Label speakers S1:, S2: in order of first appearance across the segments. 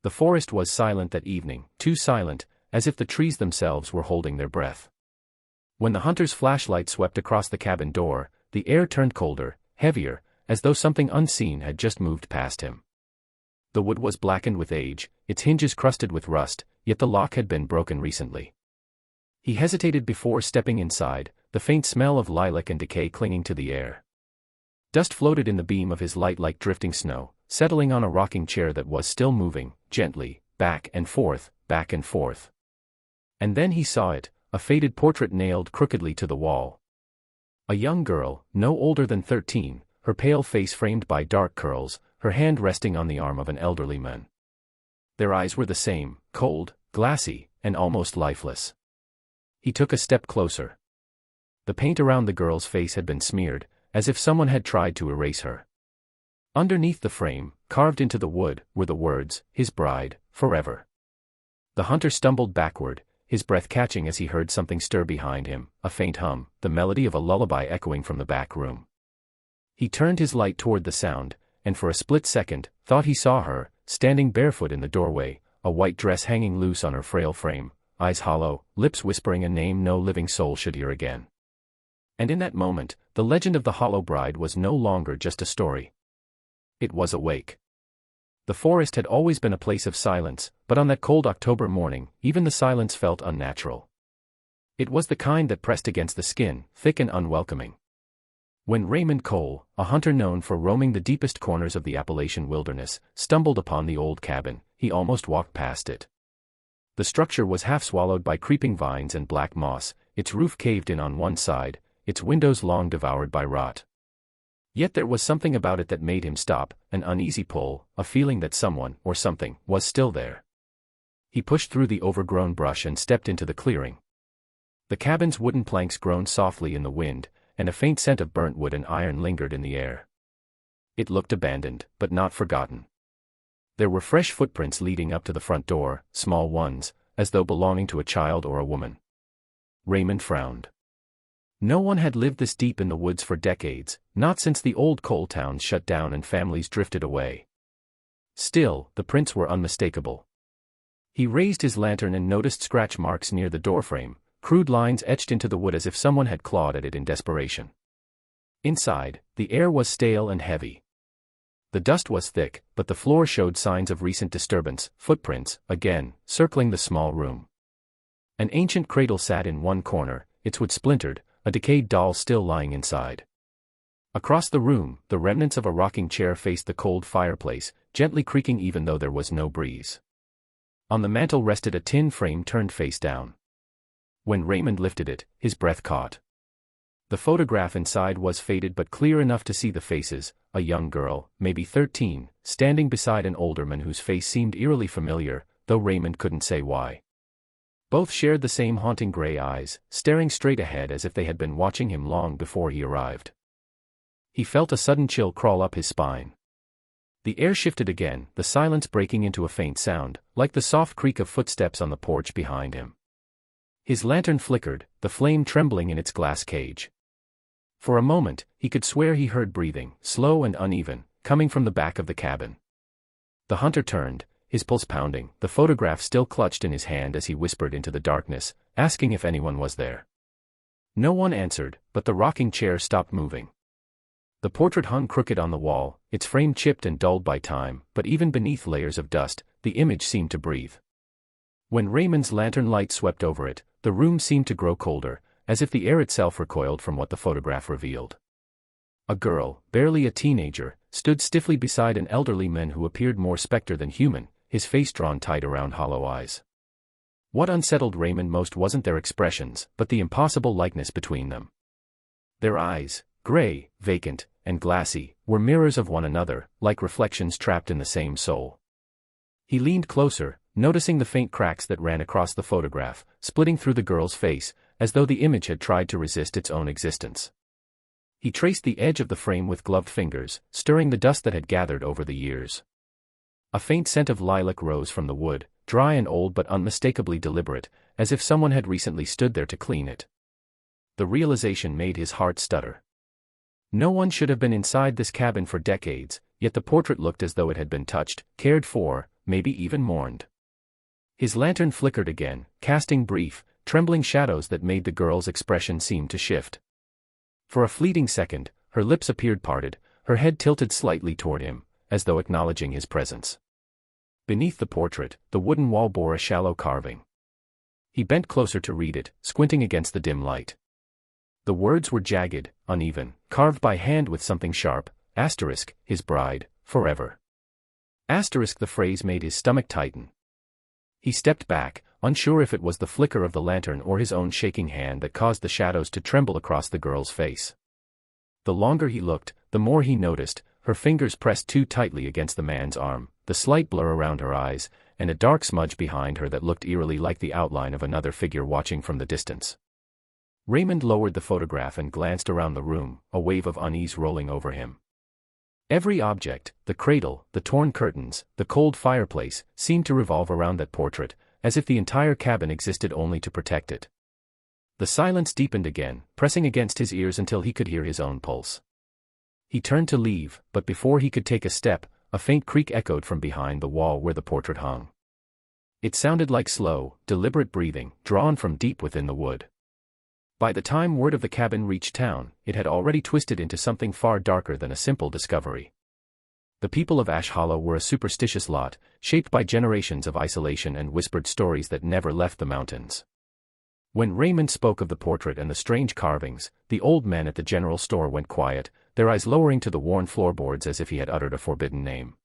S1: The forest was silent that evening, too silent, as if the trees themselves were holding their breath. When the hunter's flashlight swept across the cabin door, the air turned colder, heavier, as though something unseen had just moved past him. The wood was blackened with age, its hinges crusted with rust, yet the lock had been broken recently. He hesitated before stepping inside, the faint smell of lilac and decay clinging to the air. Dust floated in the beam of his light like drifting snow, settling on a rocking chair that was still moving, gently, back and forth, back and forth. And then he saw it, a faded portrait nailed crookedly to the wall. A young girl, no older than 13, her pale face framed by dark curls, her hand resting on the arm of an elderly man. Their eyes were the same, cold, glassy, and almost lifeless. He took a step closer. The paint around the girl's face had been smeared, as if someone had tried to erase her. Underneath the frame, carved into the wood, were the words, "His bride, forever." The hunter stumbled backward, his breath catching as he heard something stir behind him, a faint hum, the melody of a lullaby echoing from the back room. He turned his light toward the sound, and for a split second, thought he saw her, standing barefoot in the doorway, a white dress hanging loose on her frail frame, eyes hollow, lips whispering a name no living soul should hear again. And in that moment, the legend of the Hollow Bride was no longer just a story. It was awake. The forest had always been a place of silence, but on that cold October morning, even the silence felt unnatural. It was the kind that pressed against the skin, thick and unwelcoming. When Raymond Cole, a hunter known for roaming the deepest corners of the Appalachian wilderness, stumbled upon the old cabin, he almost walked past it. The structure was half swallowed by creeping vines and black moss, its roof caved in on one side, its windows long devoured by rot. Yet there was something about it that made him stop, an uneasy pull, a feeling that someone, or something, was still there. He pushed through the overgrown brush and stepped into the clearing. The cabin's wooden planks groaned softly in the wind, and a faint scent of burnt wood and iron lingered in the air. It looked abandoned, but not forgotten. There were fresh footprints leading up to the front door, small ones, as though belonging to a child or a woman. Raymond frowned. No one had lived this deep in the woods for decades, not since the old coal towns shut down and families drifted away. Still, the prints were unmistakable. He raised his lantern and noticed scratch marks near the doorframe, crude lines etched into the wood as if someone had clawed at it in desperation. Inside, the air was stale and heavy. The dust was thick, but the floor showed signs of recent disturbance, footprints, again, circling the small room. An ancient cradle sat in one corner, its wood splintered, a decayed doll still lying inside. Across the room, the remnants of a rocking chair faced the cold fireplace, gently creaking even though there was no breeze. On the mantel rested a tin frame turned face down. When Raymond lifted it, his breath caught. The photograph inside was faded but clear enough to see the faces, a young girl, maybe 13, standing beside an older man whose face seemed eerily familiar, though Raymond couldn't say why. Both shared the same haunting gray eyes, staring straight ahead as if they had been watching him long before he arrived. He felt a sudden chill crawl up his spine. The air shifted again, the silence breaking into a faint sound, like the soft creak of footsteps on the porch behind him. His lantern flickered, the flame trembling in its glass cage. For a moment, he could swear he heard breathing, slow and uneven, coming from the back of the cabin. The hunter turned, his pulse pounding, the photograph still clutched in his hand as he whispered into the darkness, asking if anyone was there. No one answered, but the rocking chair stopped moving. The portrait hung crooked on the wall, its frame chipped and dulled by time, but even beneath layers of dust, the image seemed to breathe. When Raymond's lantern light swept over it, the room seemed to grow colder, as if the air itself recoiled from what the photograph revealed. A girl, barely a teenager, stood stiffly beside an elderly man who appeared more specter than human, his face drawn tight around hollow eyes. What unsettled Raymond most wasn't their expressions, but the impossible likeness between them. Their eyes, gray, vacant, and glassy, were mirrors of one another, like reflections trapped in the same soul. He leaned closer, noticing the faint cracks that ran across the photograph, splitting through the girl's face, as though the image had tried to resist its own existence. He traced the edge of the frame with gloved fingers, stirring the dust that had gathered over the years. A faint scent of lilac rose from the wood, dry and old but unmistakably deliberate, as if someone had recently stood there to clean it. The realization made his heart stutter. No one should have been inside this cabin for decades, yet the portrait looked as though it had been touched, cared for, maybe even mourned. His lantern flickered again, casting brief, trembling shadows that made the girl's expression seem to shift. For a fleeting second, her lips appeared parted, her head tilted slightly toward him, as though acknowledging his presence. Beneath the portrait, the wooden wall bore a shallow carving. He bent closer to read it, squinting against the dim light. The words were jagged, uneven, carved by hand with something sharp, asterisk, his bride, forever. Asterisk, the phrase made his stomach tighten. He stepped back, unsure if it was the flicker of the lantern or his own shaking hand that caused the shadows to tremble across the girl's face. The longer he looked, the more he noticed, her fingers pressed too tightly against the man's arm, the slight blur around her eyes, and a dark smudge behind her that looked eerily like the outline of another figure watching from the distance. Raymond lowered the photograph and glanced around the room, a wave of unease rolling over him. Every object, the cradle, the torn curtains, the cold fireplace, seemed to revolve around that portrait, as if the entire cabin existed only to protect it. The silence deepened again, pressing against his ears until he could hear his own pulse. He turned to leave, but before he could take a step, a faint creak echoed from behind the wall where the portrait hung. It sounded like slow, deliberate breathing, drawn from deep within the wood. By the time word of the cabin reached town, it had already twisted into something far darker than a simple discovery. The people of Ash Hollow were a superstitious lot, shaped by generations of isolation and whispered stories that never left the mountains. When Raymond spoke of the portrait and the strange carvings, the old man at the general store went quiet, their eyes lowering to the worn floorboards as if he had uttered a forbidden name.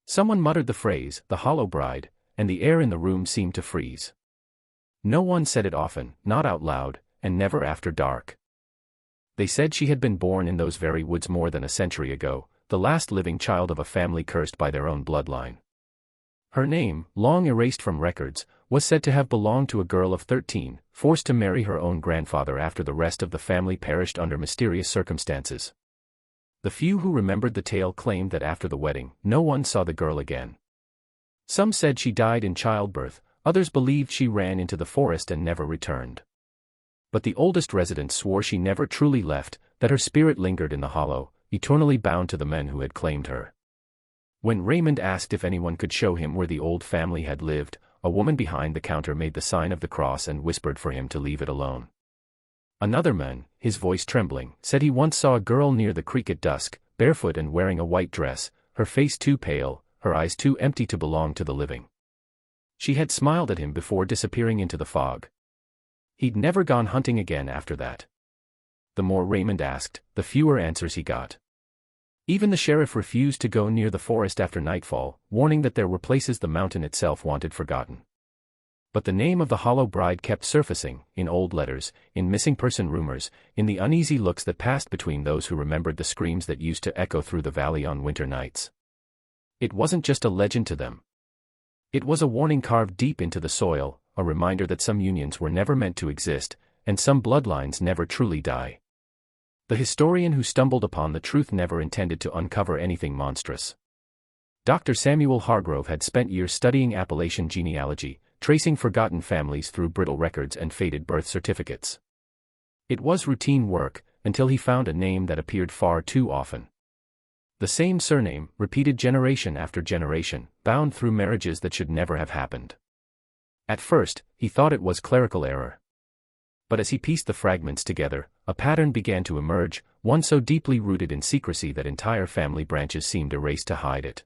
S1: Someone muttered the phrase, "the Hollow Bride," and the air in the room seemed to freeze. No one said it often, not out loud, and never after dark. They said she had been born in those very woods more than a century ago, the last living child of a family cursed by their own bloodline. Her name, long erased from records, was said to have belonged to a girl of 13, forced to marry her own grandfather after the rest of the family perished under mysterious circumstances. The few who remembered the tale claimed that after the wedding, no one saw the girl again. Some said she died in childbirth, others believed she ran into the forest and never returned. But the oldest residents swore she never truly left, that her spirit lingered in the hollow, eternally bound to the men who had claimed her. When Raymond asked if anyone could show him where the old family had lived, a woman behind the counter made the sign of the cross and whispered for him to leave it alone. Another man, his voice trembling, said he once saw a girl near the creek at dusk, barefoot and wearing a white dress, her face too pale, her eyes too empty to belong to the living. She had smiled at him before disappearing into the fog. He'd never gone hunting again after that. The more Raymond asked, the fewer answers he got. Even the sheriff refused to go near the forest after nightfall, warning that there were places the mountain itself wanted forgotten. But the name of the Hollow Bride kept surfacing, in old letters, in missing person rumors, in the uneasy looks that passed between those who remembered the screams that used to echo through the valley on winter nights. It wasn't just a legend to them. It was a warning carved deep into the soil, a reminder that some unions were never meant to exist, and some bloodlines never truly die. The historian who stumbled upon the truth never intended to uncover anything monstrous. Dr. Samuel Hargrove had spent years studying Appalachian genealogy, tracing forgotten families through brittle records and faded birth certificates. It was routine work, until he found a name that appeared far too often. The same surname, repeated generation after generation, bound through marriages that should never have happened. At first, he thought it was clerical error. But as he pieced the fragments together, a pattern began to emerge, one so deeply rooted in secrecy that entire family branches seemed erased to hide it.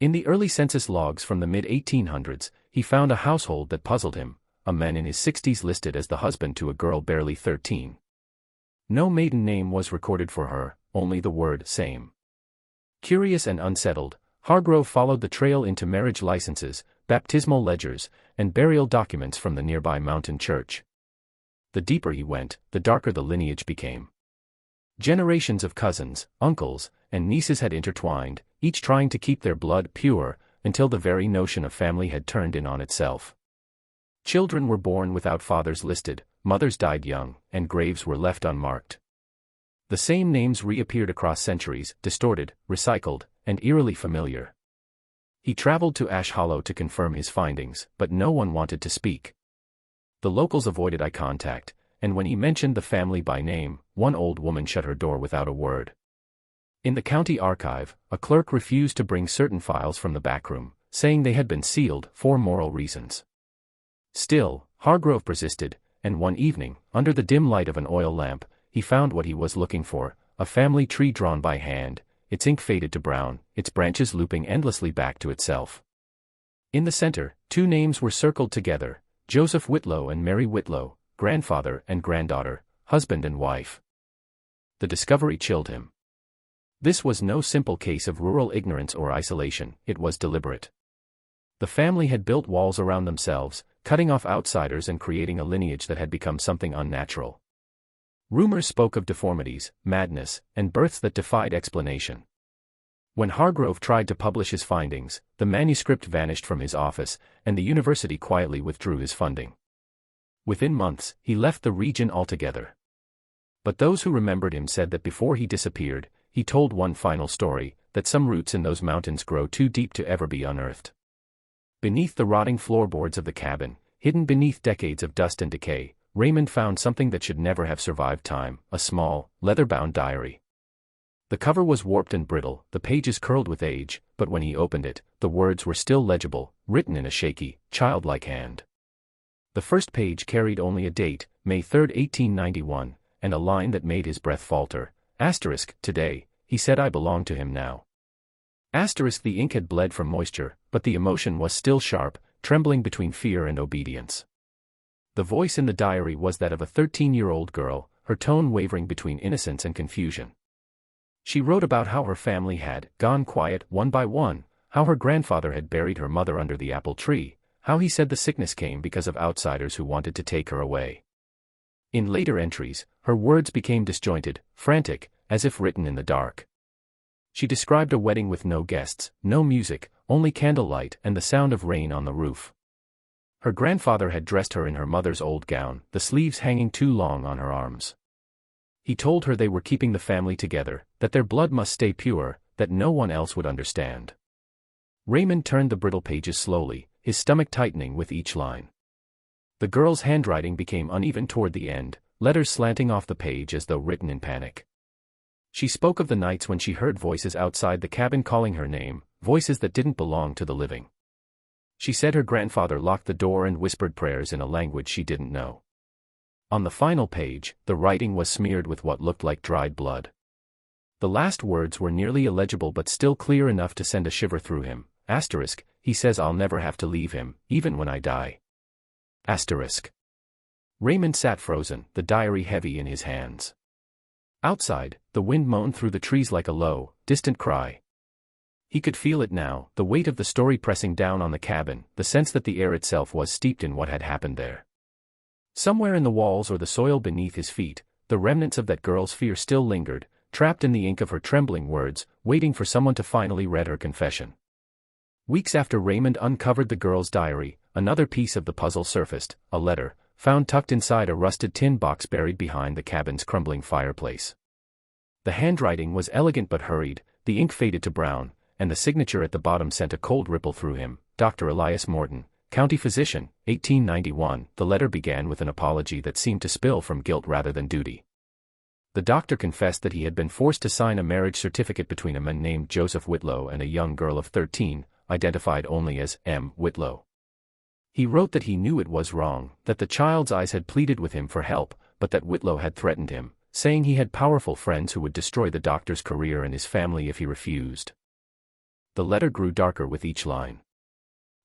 S1: In the early census logs from the mid-1800s, he found a household that puzzled him, a man in his 60s listed as the husband to a girl barely 13. No maiden name was recorded for her, only the word same. Curious and unsettled, Hargrove followed the trail into marriage licenses, baptismal ledgers, and burial documents from the nearby mountain church. The deeper he went, the darker the lineage became. Generations of cousins, uncles, and nieces had intertwined, each trying to keep their blood pure, until the very notion of family had turned in on itself. Children were born without fathers listed, mothers died young, and graves were left unmarked. The same names reappeared across centuries, distorted, recycled, and eerily familiar. He traveled to Ash Hollow to confirm his findings, but no one wanted to speak. The locals avoided eye contact, and when he mentioned the family by name, one old woman shut her door without a word. In the county archive, a clerk refused to bring certain files from the backroom, saying they had been sealed for moral reasons. Still, Hargrove persisted, and one evening, under the dim light of an oil lamp, he found what he was looking for, a family tree drawn by hand, its ink faded to brown, its branches looping endlessly back to itself. In the center, two names were circled together, Joseph Whitlow and Mary Whitlow, grandfather and granddaughter, husband and wife. The discovery chilled him. This was no simple case of rural ignorance or isolation, it was deliberate. The family had built walls around themselves, cutting off outsiders and creating a lineage that had become something unnatural. Rumors spoke of deformities, madness, and births that defied explanation. When Hargrove tried to publish his findings, the manuscript vanished from his office, and the university quietly withdrew his funding. Within months, he left the region altogether. But those who remembered him said that before he disappeared, he told one final story, that some roots in those mountains grow too deep to ever be unearthed. Beneath the rotting floorboards of the cabin, hidden beneath decades of dust and decay, Raymond found something that should never have survived time, a small, leather-bound diary. The cover was warped and brittle, the pages curled with age, but when he opened it, the words were still legible, written in a shaky, childlike hand. The first page carried only a date, May 3, 1891, and a line that made his breath falter. Today, he said I belong to him now. The ink had bled from moisture, but the emotion was still sharp, trembling between fear and obedience. The voice in the diary was that of a 13-year-old girl, her tone wavering between innocence and confusion. She wrote about how her family had gone quiet one by one, how her grandfather had buried her mother under the apple tree, how he said the sickness came because of outsiders who wanted to take her away. In later entries, her words became disjointed, frantic, as if written in the dark. She described a wedding with no guests, no music, only candlelight and the sound of rain on the roof. Her grandfather had dressed her in her mother's old gown, the sleeves hanging too long on her arms. He told her they were keeping the family together, that their blood must stay pure, that no one else would understand. Raymond turned the brittle pages slowly, his stomach tightening with each line. The girl's handwriting became uneven toward the end, letters slanting off the page as though written in panic. She spoke of the nights when she heard voices outside the cabin calling her name, voices that didn't belong to the living. She said her grandfather locked the door and whispered prayers in a language she didn't know. On the final page, the writing was smeared with what looked like dried blood. The last words were nearly illegible but still clear enough to send a shiver through him. He says I'll never have to leave him, even when I die. Raymond sat frozen, the diary heavy in his hands. Outside, the wind moaned through the trees like a low, distant cry. He could feel it now, the weight of the story pressing down on the cabin, the sense that the air itself was steeped in what had happened there. Somewhere in the walls or the soil beneath his feet, the remnants of that girl's fear still lingered, trapped in the ink of her trembling words, waiting for someone to finally read her confession. Weeks after Raymond uncovered the girl's diary, another piece of the puzzle surfaced, a letter, found tucked inside a rusted tin box buried behind the cabin's crumbling fireplace. The handwriting was elegant but hurried, the ink faded to brown, and the signature at the bottom sent a cold ripple through him. Dr. Elias Morton, county physician, 1891. The letter began with an apology that seemed to spill from guilt rather than duty. The doctor confessed that he had been forced to sign a marriage certificate between a man named Joseph Whitlow and a young girl of 13, identified only as M. Whitlow. He wrote that he knew it was wrong, that the child's eyes had pleaded with him for help, but that Whitlow had threatened him, saying he had powerful friends who would destroy the doctor's career and his family if he refused. The letter grew darker with each line.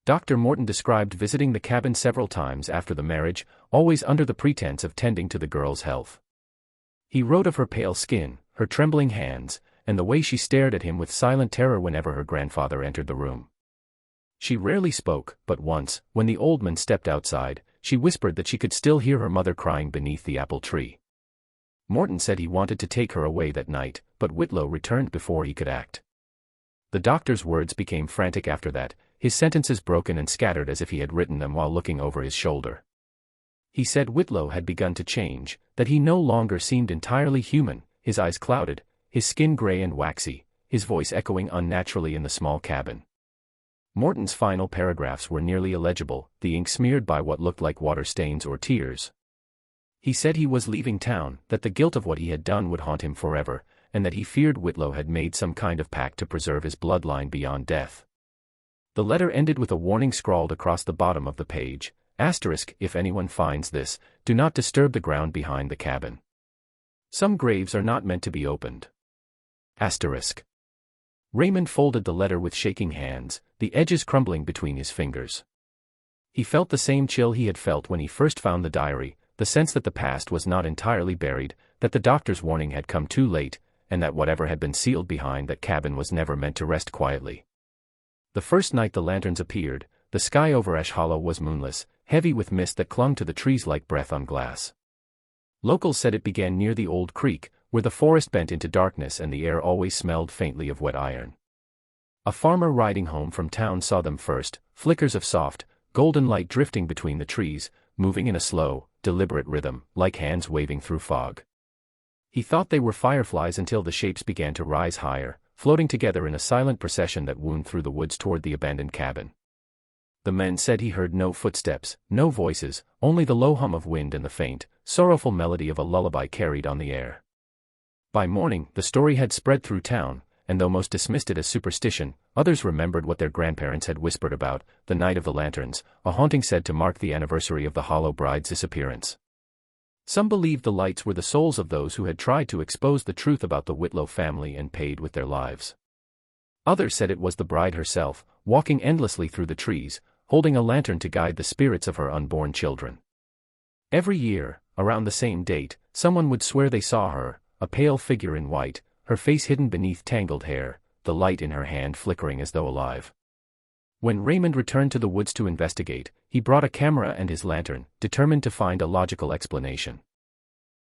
S1: Dr. Morton described visiting the cabin several times after the marriage, always under the pretense of tending to the girl's health. He wrote of her pale skin, her trembling hands, and the way she stared at him with silent terror whenever her grandfather entered the room. She rarely spoke, but once, when the old man stepped outside, she whispered that she could still hear her mother crying beneath the apple tree. Morton said he wanted to take her away that night, but Whitlow returned before he could act. The doctor's words became frantic after that, his sentences broken and scattered as if he had written them while looking over his shoulder. He said Whitlow had begun to change, that he no longer seemed entirely human, his eyes clouded, his skin gray and waxy, his voice echoing unnaturally in the small cabin. Morton's final paragraphs were nearly illegible, the ink smeared by what looked like water stains or tears. He said he was leaving town, that the guilt of what he had done would haunt him forever, and that he feared Whitlow had made some kind of pact to preserve his bloodline beyond death. The letter ended with a warning scrawled across the bottom of the page. Asterisk, if anyone finds this, do not disturb the ground behind the cabin. Some graves are not meant to be opened. Asterisk. Raymond folded the letter with shaking hands, the edges crumbling between his fingers. He felt the same chill he had felt when he first found the diary, the sense that the past was not entirely buried, that the doctor's warning had come too late, and that whatever had been sealed behind that cabin was never meant to rest quietly. The first night the lanterns appeared, the sky over Ash Hollow was moonless, heavy with mist that clung to the trees like breath on glass. Locals said it began near the old creek, where the forest bent into darkness and the air always smelled faintly of wet iron. A farmer riding home from town saw them first, flickers of soft, golden light drifting between the trees, moving in a slow, deliberate rhythm, like hands waving through fog. He thought they were fireflies until the shapes began to rise higher, floating together in a silent procession that wound through the woods toward the abandoned cabin. The men said he heard no footsteps, no voices, only the low hum of wind and the faint, sorrowful melody of a lullaby carried on the air. By morning, the story had spread through town, and though most dismissed it as superstition, others remembered what their grandparents had whispered about, the night of the lanterns, a haunting said to mark the anniversary of the Hollow Bride's disappearance. Some believed the lights were the souls of those who had tried to expose the truth about the Whitlow family and paid with their lives. Others said it was the bride herself, walking endlessly through the trees, holding a lantern to guide the spirits of her unborn children. Every year, around the same date, someone would swear they saw her, a pale figure in white, her face hidden beneath tangled hair, the light in her hand flickering as though alive. When Raymond returned to the woods to investigate, he brought a camera and his lantern, determined to find a logical explanation.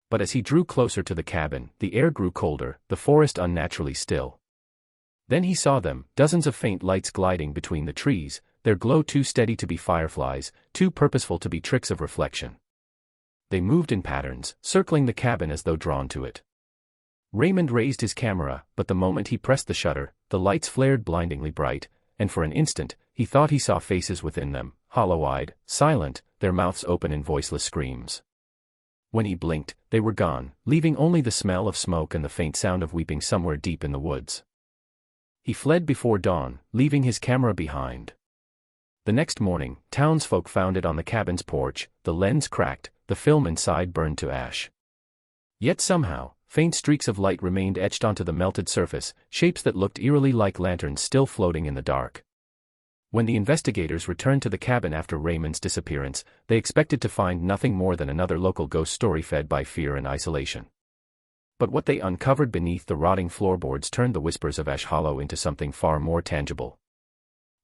S1: But as he drew closer to the cabin, the air grew colder, the forest unnaturally still. Then he saw them, dozens of faint lights gliding between the trees, their glow too steady to be fireflies, too purposeful to be tricks of reflection. They moved in patterns, circling the cabin as though drawn to it. Raymond raised his camera, but the moment he pressed the shutter, the lights flared blindingly bright, and for an instant, he thought he saw faces within them, hollow-eyed, silent, their mouths open in voiceless screams. When he blinked, they were gone, leaving only the smell of smoke and the faint sound of weeping somewhere deep in the woods. He fled before dawn, leaving his camera behind. The next morning, townsfolk found it on the cabin's porch, the lens cracked, the film inside burned to ash. Yet somehow, faint streaks of light remained etched onto the melted surface, shapes that looked eerily like lanterns still floating in the dark. When the investigators returned to the cabin after Raymond's disappearance, they expected to find nothing more than another local ghost story fed by fear and isolation. But what they uncovered beneath the rotting floorboards turned the whispers of Ash Hollow into something far more tangible.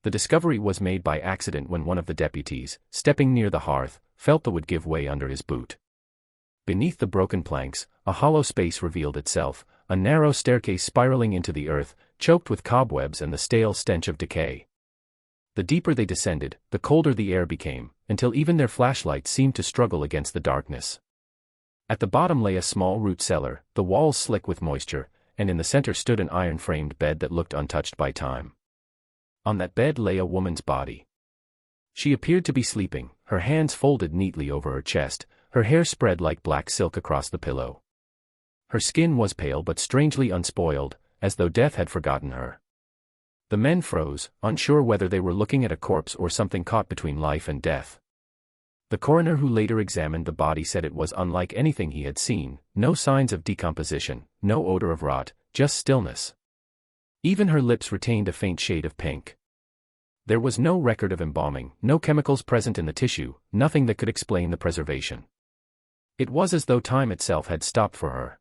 S1: The discovery was made by accident when one of the deputies, stepping near the hearth, felt the wood give way under his boot. Beneath the broken planks, a hollow space revealed itself, a narrow staircase spiraling into the earth, choked with cobwebs and the stale stench of decay. The deeper they descended, the colder the air became, until even their flashlights seemed to struggle against the darkness. At the bottom lay a small root cellar, the walls slick with moisture, and in the center stood an iron-framed bed that looked untouched by time. On that bed lay a woman's body. She appeared to be sleeping, her hands folded neatly over her chest, her hair spread like black silk across the pillow. Her skin was pale but strangely unspoiled, as though death had forgotten her. The men froze, unsure whether they were looking at a corpse or something caught between life and death. The coroner who later examined the body said it was unlike anything he had seen, no signs of decomposition, no odor of rot, just stillness. Even her lips retained a faint shade of pink. There was no record of embalming, no chemicals present in the tissue, nothing that could explain the preservation. It was as though time itself had stopped for her.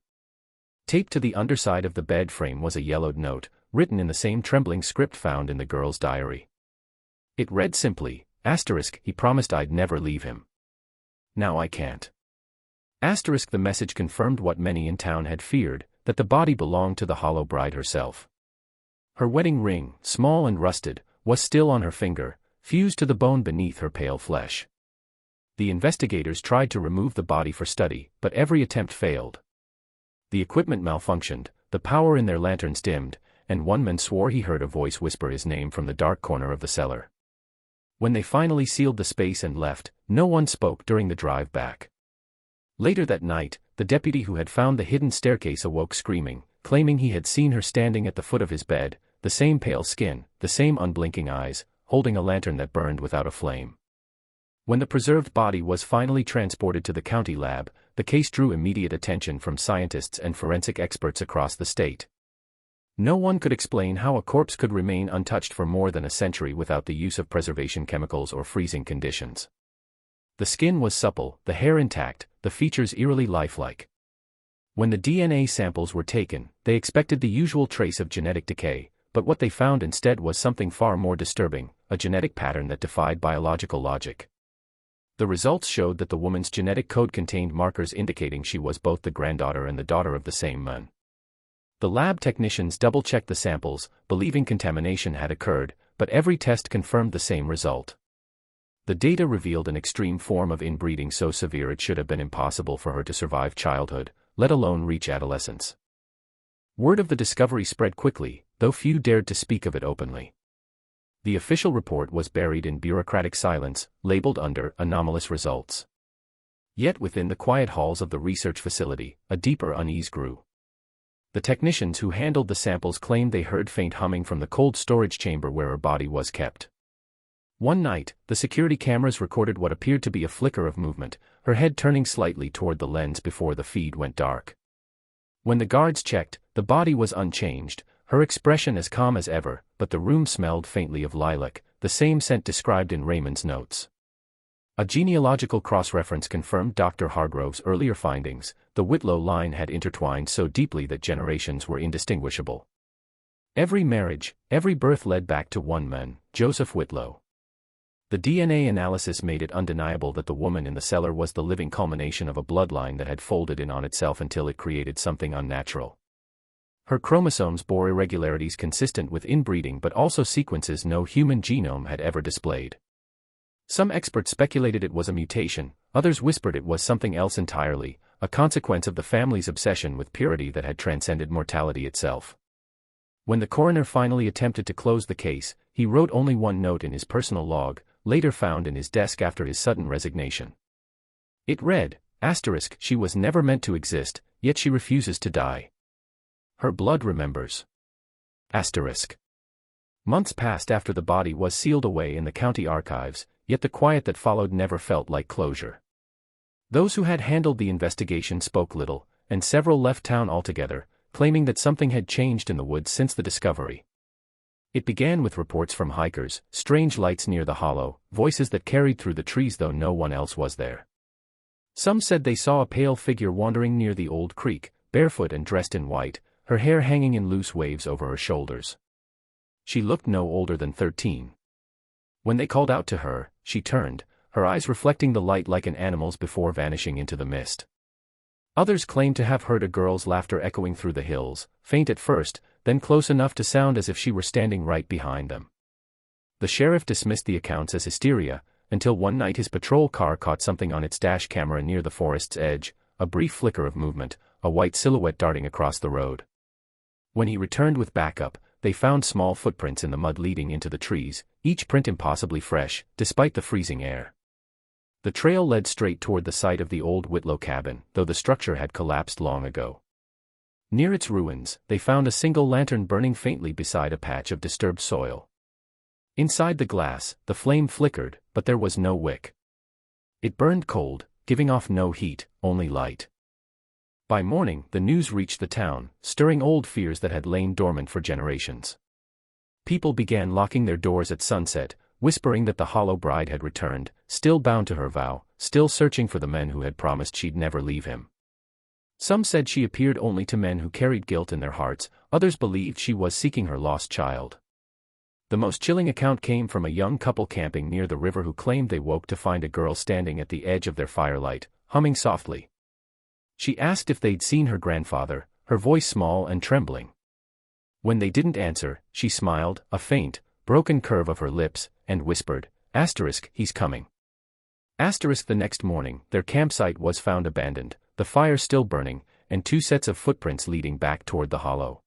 S1: Taped to the underside of the bed frame was a yellowed note, written in the same trembling script found in the girl's diary. It read simply, asterisk, he promised I'd never leave him. Now I can't. Asterisk, the message confirmed what many in town had feared, that the body belonged to the Hollow Bride herself. Her wedding ring, small and rusted, was still on her finger, fused to the bone beneath her pale flesh. The investigators tried to remove the body for study, but every attempt failed. The equipment malfunctioned, the power in their lanterns dimmed, and one man swore he heard a voice whisper his name from the dark corner of the cellar. When they finally sealed the space and left, no one spoke during the drive back. Later that night, the deputy who had found the hidden staircase awoke screaming, claiming he had seen her standing at the foot of his bed, the same pale skin, the same unblinking eyes, holding a lantern that burned without a flame. When the preserved body was finally transported to the county lab, the case drew immediate attention from scientists and forensic experts across the state. No one could explain how a corpse could remain untouched for more than a century without the use of preservation chemicals or freezing conditions. The skin was supple, the hair intact, the features eerily lifelike. When the DNA samples were taken, they expected the usual trace of genetic decay, but what they found instead was something far more disturbing, a genetic pattern that defied biological logic. The results showed that the woman's genetic code contained markers indicating she was both the granddaughter and the daughter of the same man. The lab technicians double-checked the samples, believing contamination had occurred, but every test confirmed the same result. The data revealed an extreme form of inbreeding so severe it should have been impossible for her to survive childhood, let alone reach adolescence. Word of the discovery spread quickly, though few dared to speak of it openly. The official report was buried in bureaucratic silence, labeled under anomalous results. Yet within the quiet halls of the research facility, a deeper unease grew. The technicians who handled the samples claimed they heard faint humming from the cold storage chamber where her body was kept. One night, the security cameras recorded what appeared to be a flicker of movement, her head turning slightly toward the lens before the feed went dark. When the guards checked, the body was unchanged, her expression as calm as ever, but the room smelled faintly of lilac, the same scent described in Raymond's notes. A genealogical cross-reference confirmed Dr. Hargrove's earlier findings. The Whitlow line had intertwined so deeply that generations were indistinguishable. Every marriage, every birth led back to one man, Joseph Whitlow. The DNA analysis made it undeniable that the woman in the cellar was the living culmination of a bloodline that had folded in on itself until it created something unnatural. Her chromosomes bore irregularities consistent with inbreeding but also sequences no human genome had ever displayed. Some experts speculated it was a mutation, others whispered it was something else entirely, a consequence of the family's obsession with purity that had transcended mortality itself. When the coroner finally attempted to close the case, he wrote only one note in his personal log, later found in his desk after his sudden resignation. It read, *, she was never meant to exist, yet she refuses to die. Her blood remembers. *. Months passed after the body was sealed away in the county archives, yet the quiet that followed never felt like closure. Those who had handled the investigation spoke little, and several left town altogether, claiming that something had changed in the woods since the discovery. It began with reports from hikers, strange lights near the hollow, voices that carried through the trees though no one else was there. Some said they saw a pale figure wandering near the old creek, barefoot and dressed in white, her hair hanging in loose waves over her shoulders. She looked no older than 13. When they called out to her, she turned, her eyes reflecting the light like an animal's before vanishing into the mist. Others claimed to have heard a girl's laughter echoing through the hills, faint at first, then close enough to sound as if she were standing right behind them. The sheriff dismissed the accounts as hysteria, until one night his patrol car caught something on its dash camera near the forest's edge, a brief flicker of movement, a white silhouette darting across the road. When he returned with backup, they found small footprints in the mud leading into the trees, each print impossibly fresh, despite the freezing air. The trail led straight toward the site of the old Whitlow cabin, though the structure had collapsed long ago. Near its ruins, they found a single lantern burning faintly beside a patch of disturbed soil. Inside the glass, the flame flickered, but there was no wick. It burned cold, giving off no heat, only light. By morning, the news reached the town, stirring old fears that had lain dormant for generations. People began locking their doors at sunset, whispering that the hollow bride had returned, still bound to her vow, still searching for the men who had promised she'd never leave him. Some said she appeared only to men who carried guilt in their hearts, others believed she was seeking her lost child. The most chilling account came from a young couple camping near the river who claimed they woke to find a girl standing at the edge of their firelight, humming softly. She asked if they'd seen her grandfather, her voice small and trembling. When they didn't answer, she smiled, a faint, broken curve of her lips, and whispered, *, he's coming. The next morning, their campsite was found abandoned, the fire still burning, and two sets of footprints leading back toward the hollow.